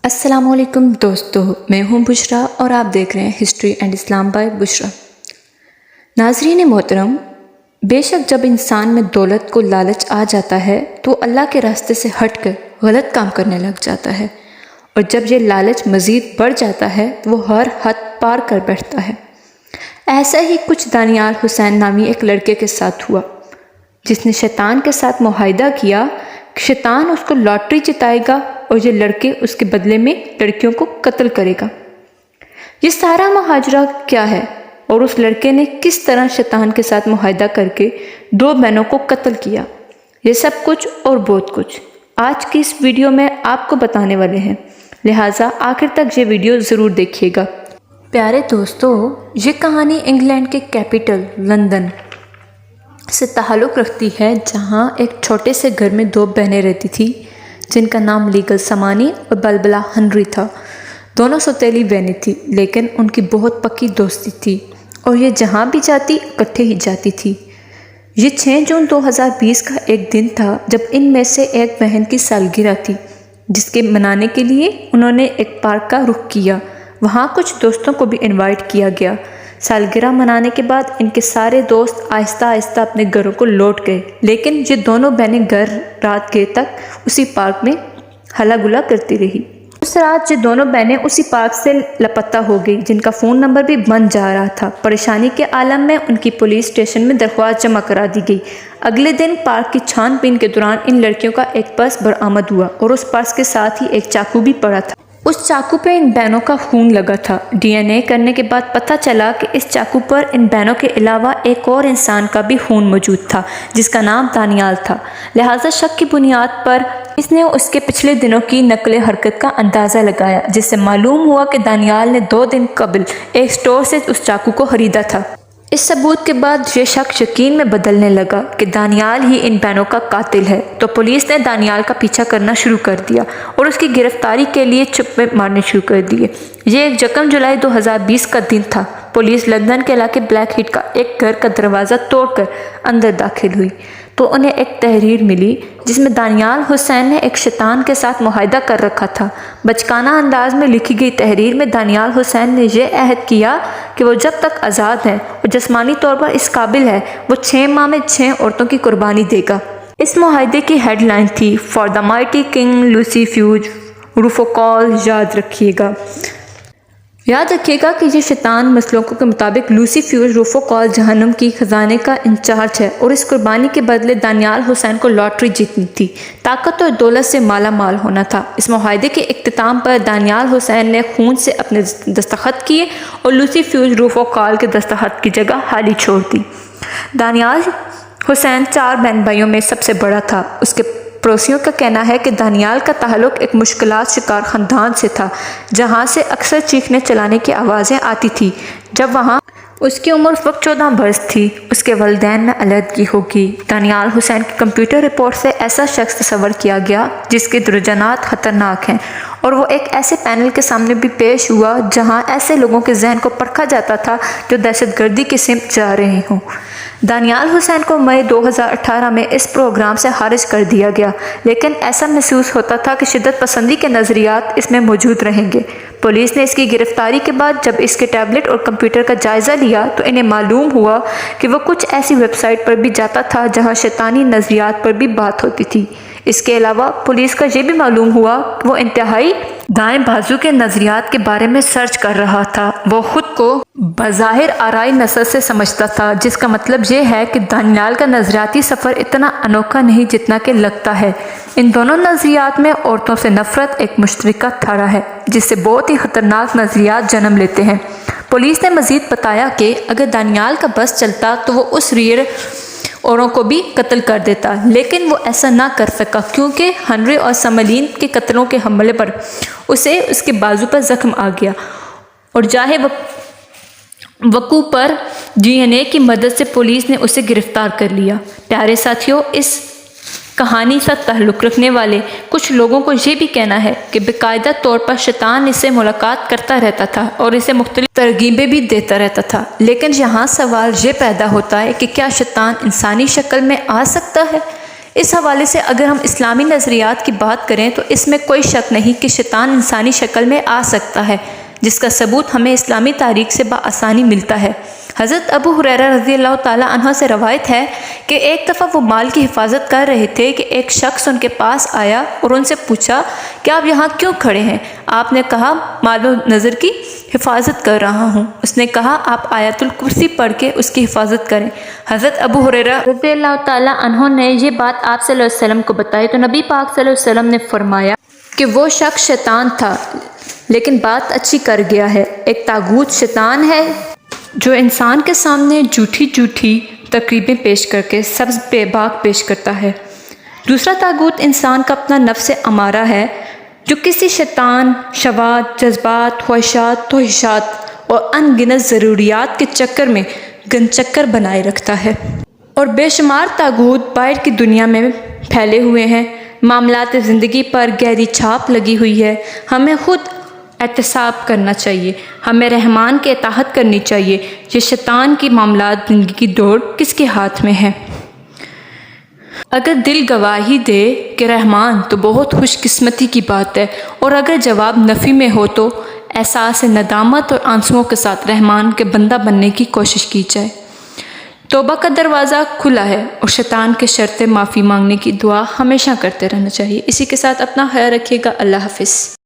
السلام علیکم دوستو، میں ہوں بشرا اور آپ دیکھ رہے ہیں ہسٹری اینڈ اسلام بائی بشرا۔ ناظرین محترم، بے شک جب انسان میں دولت کو لالچ آ جاتا ہے تو اللہ کے راستے سے ہٹ کر غلط کام کرنے لگ جاتا ہے، اور جب یہ لالچ مزید بڑھ جاتا ہے تو وہ ہر حد پار کر بیٹھتا ہے۔ ایسا ہی کچھ دانیال حسین نامی ایک لڑکے کے ساتھ ہوا، جس نے شیطان کے ساتھ معاہدہ کیا کہ شیطان اس کو لاٹری جتائے گا اور یہ لڑکے اس کے بدلے میں لڑکیوں کو قتل کرے گا۔ یہ سارا ماجرا کیا ہے اور اس لڑکے نے کس طرح شیطان کے ساتھ معاہدہ کر کے 2 بہنوں کو قتل کیا، یہ سب کچھ اور بہت کچھ آج کی اس ویڈیو میں آپ کو بتانے والے ہیں، لہٰذا آخر تک یہ ویڈیو ضرور دیکھیے گا۔ پیارے دوستو، یہ کہانی انگلینڈ کے کیپٹل لندن سے تعلق رکھتی ہے، جہاں ایک چھوٹے سے گھر میں 2 بہنیں رہتی تھیں جن کا نام لیگل سمانی اور بلبلا ہنری تھا۔ دونوں سوتیلی بہنیں تھیں، لیکن ان کی بہت پکی دوستی تھی اور یہ جہاں بھی جاتی اکٹھے ہی جاتی تھی۔ یہ 6 جون 2020 کا ایک دن تھا جب ان میں سے ایک بہن کی سالگرہ تھی، جس کے منانے کے لیے انہوں نے ایک پارک کا رخ کیا۔ وہاں کچھ دوستوں کو بھی انوائٹ کیا گیا۔ سالگرہ منانے کے بعد ان کے سارے دوست آہستہ آہستہ اپنے گھروں کو لوٹ گئے، لیکن یہ دونوں بہنیں گھر رات گئے تک اسی پارک میں ہلا گلا کرتی رہی۔ اس رات یہ دونوں بہنیں اسی پارک سے لاپتہ ہو گئی، جن کا فون نمبر بھی بند جا رہا تھا۔ پریشانی کے عالم میں ان کی پولیس اسٹیشن میں درخواست جمع کرا دی گئی۔ اگلے دن پارک کی چھان بین کے دوران ان لڑکیوں کا ایک پرس برآمد ہوا اور اس پرس کے ساتھ ہی ایک چاقو بھی پڑا تھا۔ اس چاقو پہ ان بہنوں کا خون لگا تھا۔ ڈی این اے کرنے کے بعد پتہ چلا کہ اس چاقو پر ان بہنوں کے علاوہ ایک اور انسان کا بھی خون موجود تھا، جس کا نام دانیال تھا۔ لہٰذا شک کی بنیاد پر اس نے اس کے پچھلے دنوں کی نقل حرکت کا اندازہ لگایا، جس سے معلوم ہوا کہ دانیال نے 2 دن قبل ایک اسٹور سے اس چاقو کو خریدا تھا۔ اس ثبوت کے بعد یہ شک یقین میں بدلنے لگا کہ دانیال ہی ان بہنوں کا قاتل ہے، تو پولیس نے دانیال کا پیچھا کرنا شروع کر دیا اور اس کی گرفتاری کے لیے چھپے مارنے شروع کر دیے۔ یہ 1 جولائی 2020 کا دن تھا۔ پولیس لندن کے علاقے بلیک ہیڈ کا ایک گھر کا دروازہ توڑ کر اندر داخل ہوئی تو انہیں ایک تحریر ملی جس میں دانیال حسین نے ایک شیطان کے ساتھ معاہدہ کر رکھا تھا۔ بچکانہ انداز میں لکھی گئی تحریر میں دانیال حسین نے یہ عہد کیا کہ وہ جب تک آزاد ہے اور جسمانی طور پر اس قابل ہے، وہ 6 ماہ میں 6 عورتوں کی قربانی دے گا۔ اس معاہدے کی ہیڈ لائن تھی فار دا مائٹی کنگ لوسیفیوج روفوکال۔ یاد رکھیے گا کہ یہ شیطان مسلوقوں کے مطابق لوسیفیوج روفوکال جہنم کی خزانے کا انچارج ہے، اور اس قربانی کے بدلے دانیال حسین کو لاٹری جیتنی تھی، طاقت اور دولت سے مالا مال ہونا تھا۔ اس معاہدے کے اختتام پر دانیال حسین نے خون سے اپنے دستخط کیے اور لوسیفیوج روفوکال کے دستخط کی جگہ خالی چھوڑ دی۔ دانیال حسین 4 بہن بھائیوں میں سب سے بڑا تھا۔ اس کے پڑوسیوں کا کہنا ہے کہ دانیال کا تعلق ایک مشکلات شکار خاندان سے تھا، جہاں سے اکثر چیخنے چلانے کی آوازیں آتی تھیں۔ جب وہاں اس کی عمر اس وقت 14 برس تھی، اس کے والدین میں علیحدگی ہوگی۔ دانیال حسین کی کمپیوٹر رپورٹ سے ایسا شخص تصور کیا گیا جس کے رجحانات خطرناک ہیں، اور وہ ایک ایسے پینل کے سامنے بھی پیش ہوا جہاں ایسے لوگوں کے ذہن کو پرکھا جاتا تھا جو دہشت گردی کی سمت جا رہے ہوں۔ دانیال حسین کو مئی 2018 میں اس پروگرام سے خارج کر دیا گیا، لیکن ایسا محسوس ہوتا تھا کہ شدت پسندی کے نظریات اس میں موجود رہیں گے۔ پولیس نے اس کی گرفتاری کے بعد جب اس کے ٹیبلٹ اور کمپیوٹر کا جائزہ لیا تو انہیں معلوم ہوا کہ وہ کچھ ایسی ویب سائٹ پر بھی جاتا تھا جہاں شیطانی نظریات پر بھی بات ہوتی تھی۔ اس کے علاوہ پولیس کا یہ بھی معلوم ہوا کہ وہ انتہائی دائیں بازو کے نظریات کے بارے میں سرچ کر رہا تھا۔ وہ خود کو بظاہر آرائی نسل سے سمجھتا تھا، جس کا مطلب یہ ہے کہ دانیال کا نظریاتی سفر اتنا انوکھا نہیں جتنا کہ لگتا ہے۔ ان دونوں نظریات میں عورتوں سے نفرت ایک مشترکہ دھارا ہے، جس سے بہت ہی خطرناک نظریات جنم لیتے ہیں۔ پولیس نے مزید بتایا کہ اگر دانیال کا بس چلتا تو وہ اس ریئر اوروں کو بھی قتل کر دیتا، لیکن وہ ایسا نہ کر سکا کیونکہ ہنری اور سملین کے قتلوں کے حملے پر اسے اس کے بازو پر زخم آ گیا، اور جاہے وقوع پر ڈی این اے کی مدد سے پولیس نے اسے گرفتار کر لیا۔ پیارے ساتھیوں، اس کہانی سے تعلق رکھنے والے کچھ لوگوں کو یہ بھی کہنا ہے کہ باقاعدہ طور پر شیطان اس سے ملاقات کرتا رہتا تھا اور اسے مختلف ترغیبیں بھی دیتا رہتا تھا، لیکن یہاں سوال یہ پیدا ہوتا ہے کہ کیا شیطان انسانی شکل میں آ سکتا ہے؟ اس حوالے سے اگر ہم اسلامی نظریات کی بات کریں تو اس میں کوئی شک نہیں کہ شیطان انسانی شکل میں آ سکتا ہے، جس کا ثبوت ہمیں اسلامی تاریخ سے بآسانی ملتا ہے۔ حضرت ابو ہریرہ رضی اللہ تعالیٰ عنہ سے روایت ہے کہ ایک دفعہ وہ مال کی حفاظت کر رہے تھے کہ ایک شخص ان کے پاس آیا اور ان سے پوچھا کہ آپ یہاں کیوں کھڑے ہیں؟ آپ نے کہا مال و نظر کی حفاظت کر رہا ہوں۔ اس نے کہا آپ آیت الکرسی پڑھ کے اس کی حفاظت کریں۔ حضرت ابو ہریرہ رضی اللہ تعالیٰ عنہ نے یہ بات آپ صلی اللہ علیہ وسلم کو بتائی تو نبی پاک صلی اللہ علیہ وسلم نے فرمایا کہ وہ شخص شیطان تھا لیکن بات اچھی کر گیا ہے۔ ایک طاغوت شیطان ہے جو انسان کے سامنے جھوٹی تقریبیں پیش کر کے سبز بے باک پیش کرتا ہے۔ دوسرا طاغوت انسان کا اپنا نفس امارہ ہے جو کسی شیطان، شہوات، جذبات، خواہشات، توحشات اور ان گنت ضروریات کے چکر میں گن چکر بنائے رکھتا ہے، اور بے شمار طاغوت باہر کی دنیا میں پھیلے ہوئے ہیں۔ معاملات زندگی پر گہری چھاپ لگی ہوئی ہے۔ ہمیں خود احتساب کرنا چاہیے، ہمیں رحمان کی اطاعت کرنی چاہیے۔ یہ شیطان کی معاملات زندگی کی دوڑ کس کے ہاتھ میں ہے؟ اگر دل گواہی دے کہ رحمان تو بہت خوش قسمتی کی بات ہے، اور اگر جواب نفی میں ہو تو احساس ندامت اور آنسوؤں کے ساتھ رحمان کے بندہ بننے کی کوشش کی جائے۔ توبہ کا دروازہ کھلا ہے اور شیطان کے شرط معافی مانگنے کی دعا ہمیشہ کرتے رہنا چاہیے۔ اسی کے ساتھ اپنا خیال رکھیے گا۔ اللہ حافظ۔